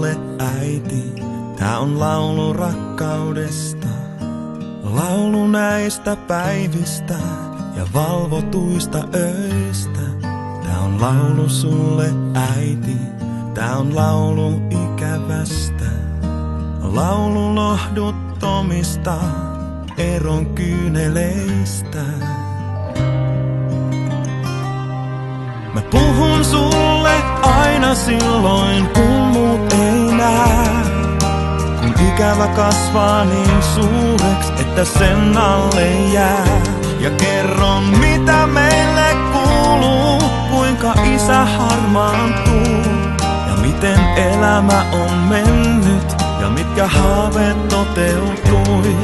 sulle äiti, tää on laulu rakkaudesta. Laulu näistä päivistä ja valvotuista öistä. Tää on laulu sulle äiti, tää on laulu ikävästä. Laulu lohduttomista eron kyyneleistä. Mä puhun sulle aina silloin, kun muut ei näe. Kun ikävä kasvaa niin suureks, että sen alle jää. Ja kerron mitä meille kuuluu, kuinka isä harmaantuu. Ja miten elämä on mennyt, ja mitkä haaveet toteutui.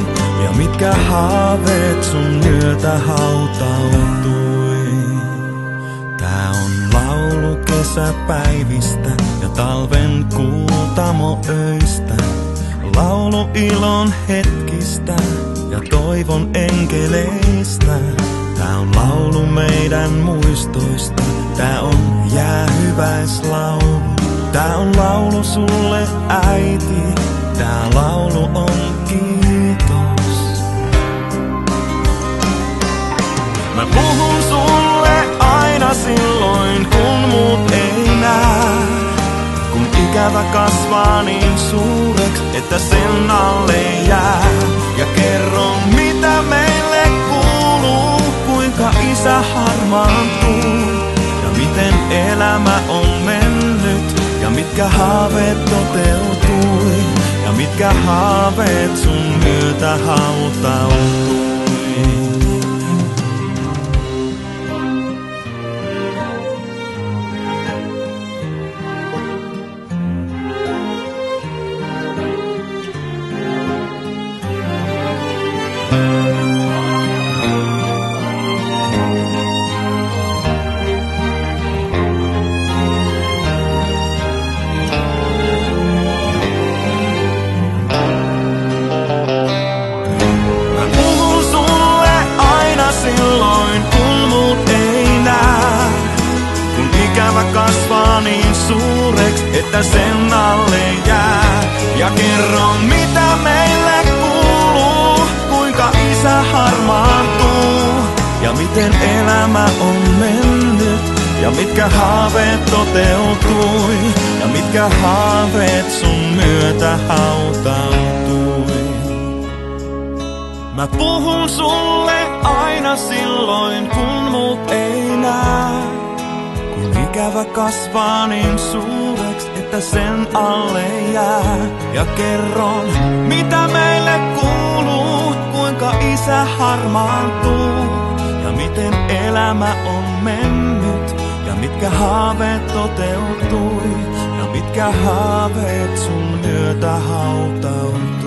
Ja mitkä haaveet sun myötä hautautui. Tää on laulu kesäpäivistä ja talven kuutamoöistä. Laulu ilon hetkistä ja toivon enkeleistä. Tää on laulu meidän muistoista. Tää on jäähyväislaulu. Tää on laulu sulle äiti. Tää laulu on kiitos. Mä puhun sulle aina silloin, kun muut ei näe. Kun ikävä kasvaa niin suureks, että sen alle jää. Ja kerron mitä meille kuuluu, kuinka isä harmaantuu. Ja miten elämä on mennyt, ja mitkä haaveet toteutui. Ja mitkä haaveet sun myötä hautautui. Kasvaa niin suureks, että sen alle jää. Ja kerron mitä meille kuuluu, kuinka isä harmaantuu. Ja miten elämä on mennyt, ja mitkä haaveet toteutui. Ja mitkä haaveet sun myötä hautautui. Mä puhun sulle aina silloin, kun muut ei näe. Kun ikävä kasvaa niin suureks, että sen alle jää. Ja kerron mitä meille kuuluu, kuinka isä harmaantuu. Ja miten elämä on mennyt, ja mitkä haaveet toteutui. Ja mitkä haaveet sun myötä hautautui.